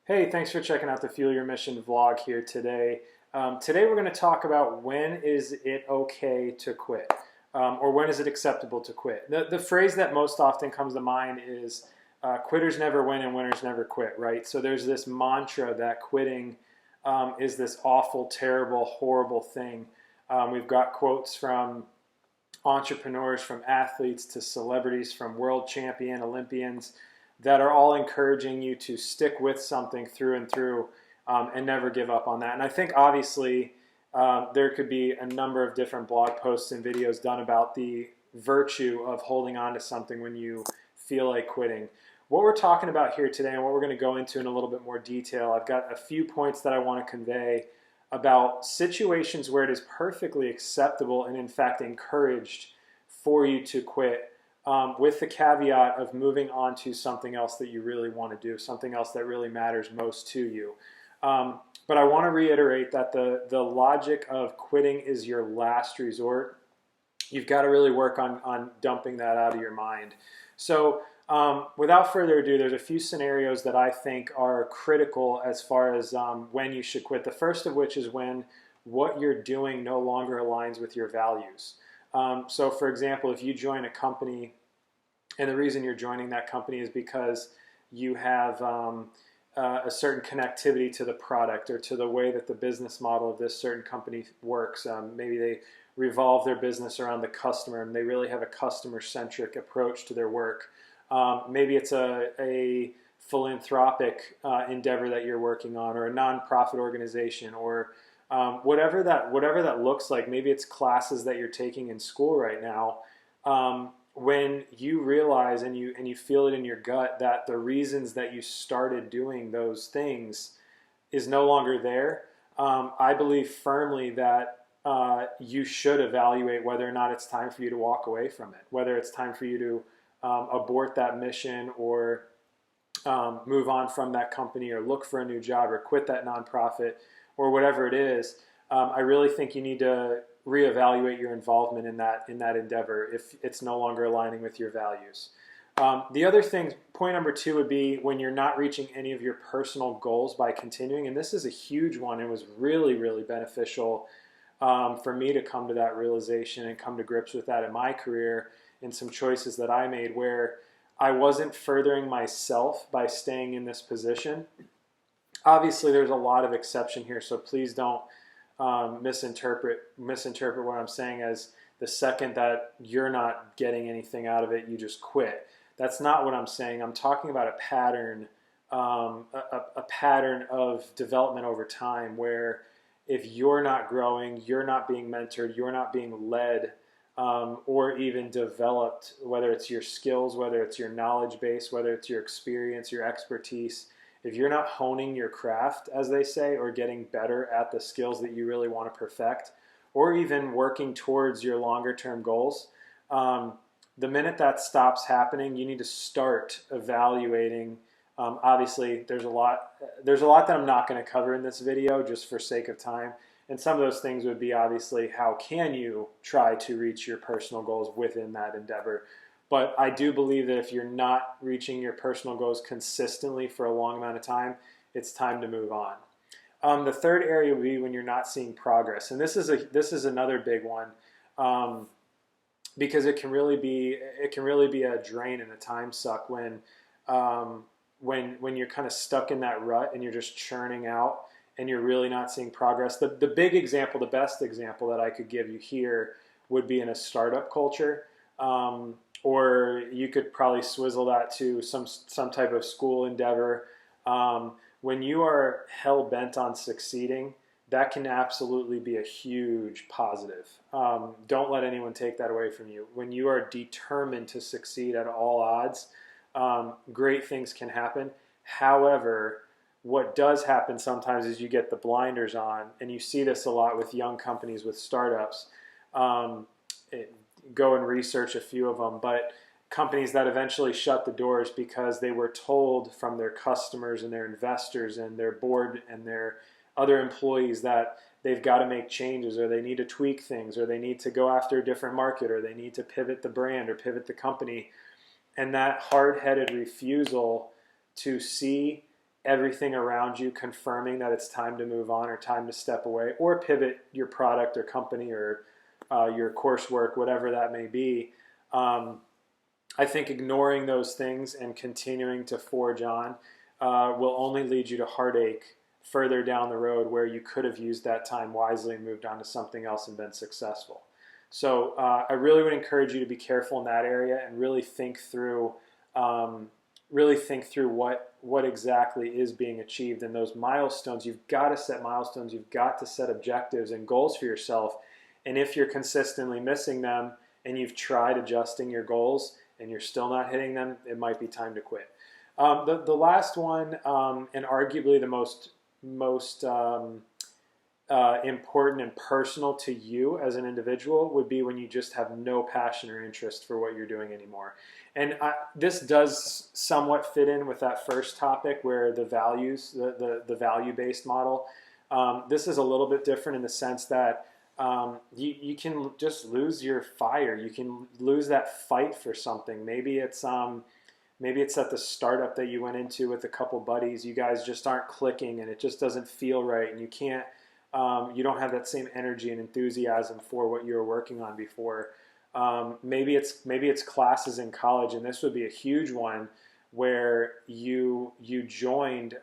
Hey, thanks for checking out the Fuel Your Mission vlog here today. Today we're going to talk about when is it okay to quit, or when is it acceptable to quit. The phrase that most often comes to mind is quitters never win and winners never quit, right? So there's this mantra that quitting is this awful, terrible, horrible thing. We've got quotes from entrepreneurs, from athletes to celebrities, from world champion, Olympians, that are all encouraging you to stick with something through and through and never give up on that. And I think obviously there could be a number of different blog posts and videos done about the virtue of holding on to something when you feel like quitting. What we're talking about here today and what we're going to go into in a little bit more detail, I've got a few points that I want to convey about situations where it is perfectly acceptable and in fact encouraged for you to quit, with the caveat of moving on to something else that you really want to do, something else that really matters most to you. But I want to reiterate that the logic of quitting is your last resort. You've got to really work on dumping that out of your mind. So without further ado, there's a few scenarios that I think are critical as far as when you should quit. The first of which is when what you're doing no longer aligns with your values. So for example, if you join a company and the reason you're joining that company is because you have a certain connectivity to the product or to the way that the business model of this certain company works. Maybe they revolve their business around the customer and they really have a customer-centric approach to their work. Maybe it's a philanthropic endeavor that you're working on, or a nonprofit organization, or whatever that looks like. Maybe it's classes that you're taking in school right now. When you realize and you feel it in your gut that the reasons that you started doing those things is no longer there, I believe firmly that you should evaluate whether or not it's time for you to walk away from it, whether it's time for you to abort that mission, or move on from that company, or look for a new job, or quit that nonprofit, or whatever it is. I really think you need to reevaluate your involvement in that endeavor if it's no longer aligning with your values. The other thing, point number 2, would be when you're not reaching any of your personal goals by continuing. And this is a huge one. It was really, really beneficial for me to come to that realization and come to grips with that in my career, in some choices that I made where I wasn't furthering myself by staying in this position. Obviously, there's a lot of exception here, so please don't misinterpret what I'm saying as the second that you're not getting anything out of it, you just quit. That's not what I'm saying. I'm talking about a pattern, a pattern of development over time where if you're not growing, you're not being mentored, you're not being led, or even developed, whether it's your skills, whether it's your knowledge base, whether it's your experience, your expertise, if you're not honing your craft, as they say, or getting better at the skills that you really want to perfect, or even working towards your longer term goals, the minute that stops happening, you need to start evaluating. Obviously, there's a lot that I'm not going to cover in this video just for sake of time. And some of those things would be obviously how can you try to reach your personal goals within that endeavor. But I do believe that if you're not reaching your personal goals consistently for a long amount of time, it's time to move on. The third area would be when you're not seeing progress. And this is another big one, because it can really be a drain and a time suck when you're kind of stuck in that rut and you're just churning out and you're really not seeing progress. The big example, the best example that I could give you here would be in a startup culture. Or you could probably swizzle that to some type of school endeavor. When you are hell-bent on succeeding, that can absolutely be a huge positive. Don't let anyone take that away from you. When you are determined to succeed at all odds, great things can happen. However, what does happen sometimes is you get the blinders on, and you see this a lot with young companies, with startups. Go and research a few of them, but companies that eventually shut the doors because they were told from their customers and their investors and their board and their other employees that they've got to make changes, or they need to tweak things, or they need to go after a different market, or they need to pivot the brand or pivot the company. And that hard-headed refusal to see everything around you confirming that it's time to move on or time to step away or pivot your product or company or your coursework, whatever that may be. I think ignoring those things and continuing to forge on will only lead you to heartache further down the road, where you could have used that time wisely and moved on to something else and been successful. So I really would encourage you to be careful in that area and really think through what exactly is being achieved, and those milestones. You've got to set milestones. You've got to set objectives and goals for yourself. And if you're consistently missing them and you've tried adjusting your goals and you're still not hitting them, it might be time to quit. The last one, and arguably the most important and personal to you as an individual, would be when you just have no passion or interest for what you're doing anymore. And this does somewhat fit in with that first topic, where the values, the value-based model. This is a little bit different in the sense that you can just lose your fire. You can lose that fight for something. Maybe it's at the startup that you went into with a couple buddies. You guys just aren't clicking, and it just doesn't feel right, and you don't have that same energy and enthusiasm for what you were working on before. Maybe it's classes in college, and this would be a huge one, where you joined,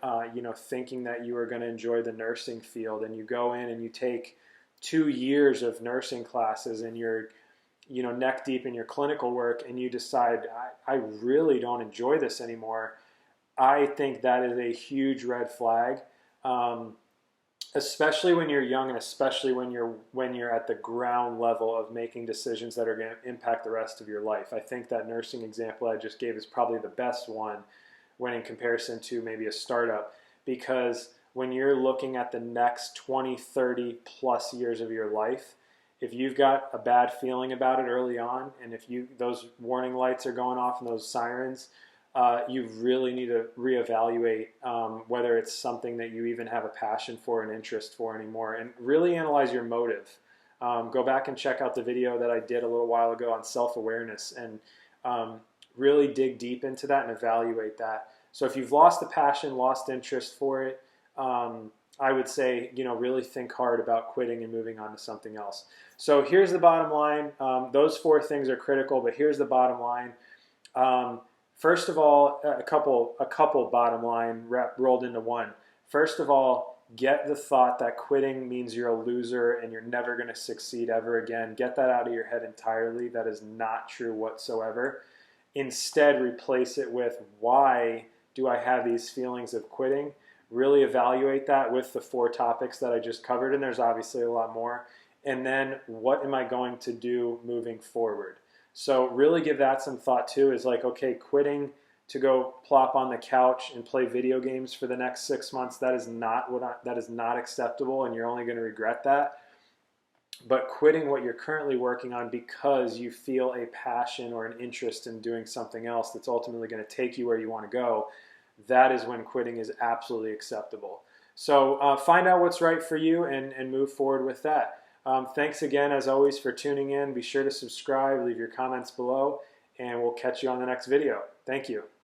thinking that you were going to enjoy the nursing field, and you go in and you take 2 years of nursing classes, and you're neck deep in your clinical work, and you decide, I really don't enjoy this anymore. I think that is a huge red flag, especially when you're young, and especially when you're at the ground level of making decisions that are going to impact the rest of your life. I think that nursing example I just gave is probably the best one when in comparison to maybe a startup, because when you're looking at the next 20, 30 plus years of your life, if you've got a bad feeling about it early on, and if those warning lights are going off and those sirens, you really need to reevaluate whether it's something that you even have a passion for and interest for anymore, and really analyze your motive. Go back and check out the video that I did a little while ago on self-awareness, and really dig deep into that and evaluate that. So if you've lost the passion, lost interest for it, I would say, really think hard about quitting and moving on to something else. So here's the bottom line. Those 4 things are critical, but here's the bottom line. First of all, a couple bottom line rolled into one. First of all, get the thought that quitting means you're a loser and you're never going to succeed ever again. Get that out of your head entirely. That is not true whatsoever. Instead, replace it with, why do I have these feelings of quitting? Really evaluate that with the 4 topics that I just covered, and there's obviously a lot more. And then, what am I going to do moving forward? So really give that some thought too, is like, okay, quitting to go plop on the couch and play video games for the next 6 months, that is not acceptable, and you're only going to regret that. But quitting what you're currently working on because you feel a passion or an interest in doing something else that's ultimately going to take you where you want to go, that is when quitting is absolutely acceptable. So find out what's right for you and move forward with that. Thanks again, as always, for tuning in. Be sure to subscribe, leave your comments below, and we'll catch you on the next video. Thank you.